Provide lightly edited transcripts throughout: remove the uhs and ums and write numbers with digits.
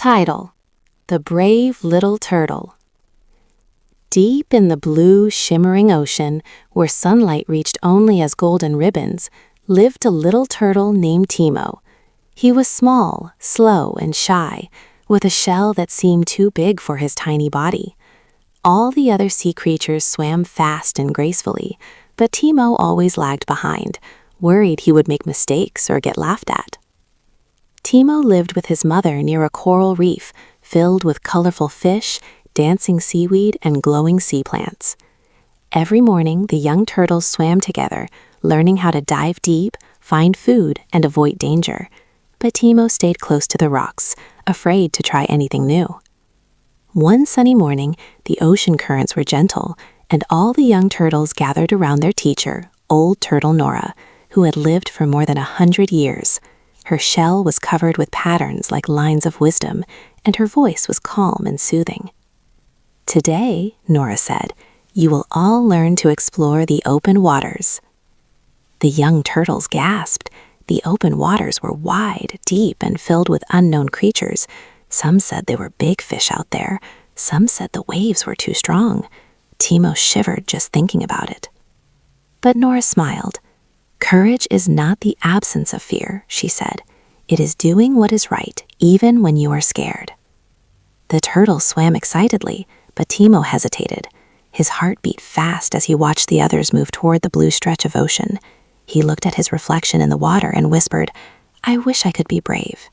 Title: The Brave Little Turtle. Deep in the blue, shimmering ocean, where sunlight reached only as golden ribbons, lived a little turtle named Timo. He was small, slow, and shy, with a shell that seemed too big for his tiny body. All the other sea creatures swam fast and gracefully, but Timo always lagged behind, worried he would make mistakes or get laughed at. Timo lived with his mother near a coral reef filled with colorful fish, dancing seaweed, and glowing sea plants. Every morning, the young turtles swam together, learning how to dive deep, find food, and avoid danger. But Timo stayed close to the rocks, afraid to try anything new. One sunny morning, the ocean currents were gentle, and all the young turtles gathered around their teacher, Old Turtle Nora, who had lived for more than 100 years. Her shell was covered with patterns like lines of wisdom, and her voice was calm and soothing. "Today," Nora said, "you will all learn to explore the open waters." The young turtles gasped. The open waters were wide, deep, and filled with unknown creatures. Some said there were big fish out there. Some said the waves were too strong. Timo shivered just thinking about it. But Nora smiled. "Courage is not the absence of fear," she said. "It is doing what is right, even when you are scared." The turtles swam excitedly, but Timo hesitated. His heart beat fast as he watched the others move toward the blue stretch of ocean. He looked at his reflection in the water and whispered, "I wish I could be brave."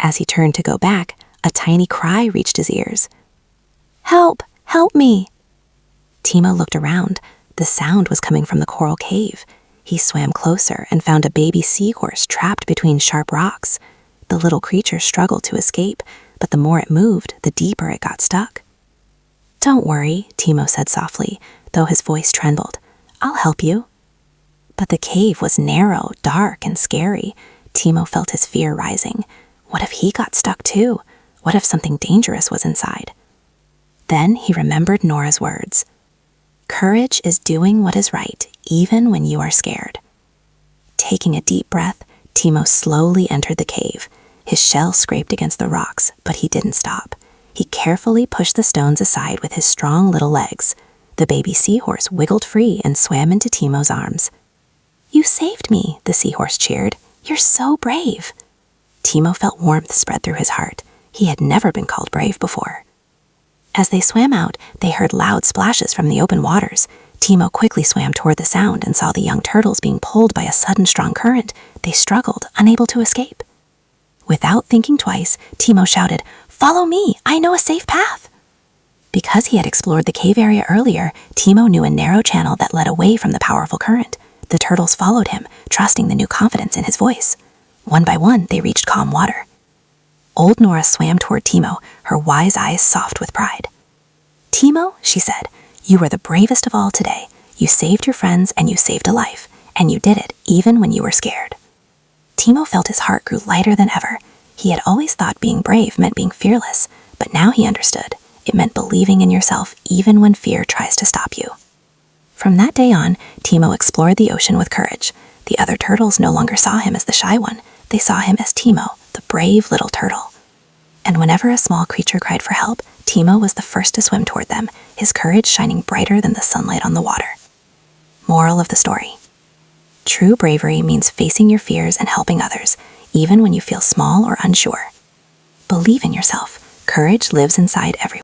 As he turned to go back, a tiny cry reached his ears. "Help! Help me!" Timo looked around. The sound was coming from the coral cave. He swam closer and found a baby seahorse trapped between sharp rocks. The little creature struggled to escape, but the more it moved, the deeper it got stuck. "Don't worry," Timo said softly, though his voice trembled. "I'll help you." But the cave was narrow, dark, and scary. Timo felt his fear rising. What if he got stuck too? What if something dangerous was inside? Then he remembered Nora's words. "Courage is doing what is right, even when you are scared." Taking a deep breath, Timo slowly entered the cave. His shell scraped against the rocks, but he didn't stop. He carefully pushed the stones aside with his strong little legs. The baby seahorse wiggled free and swam into Timo's arms. "You saved me," the seahorse cheered. "You're so brave." Timo felt warmth spread through his heart. He had never been called brave before. As they swam out, they heard loud splashes from the open waters. Timo quickly swam toward the sound and saw the young turtles being pulled by a sudden strong current. They struggled, unable to escape. Without thinking twice, Timo shouted, "Follow me! I know a safe path!" Because he had explored the cave area earlier, Timo knew a narrow channel that led away from the powerful current. The turtles followed him, trusting the new confidence in his voice. One by one, they reached calm water. Old Nora swam toward Timo, her wise eyes soft with pride. "Timo," she said, "you were the bravest of all today. You saved your friends and you saved a life, and you did it even when you were scared." Timo felt his heart grew lighter than ever. He had always thought being brave meant being fearless, but now he understood. It meant believing in yourself even when fear tries to stop you. From that day on, Timo explored the ocean with courage. The other turtles no longer saw him as the shy one. They saw him as Timo, the brave little turtle. And whenever a small creature cried for help, Timo was the first to swim toward them, his courage shining brighter than the sunlight on the water. Moral of the story: true bravery means facing your fears and helping others, even when you feel small or unsure. Believe in yourself. Courage lives inside everyone.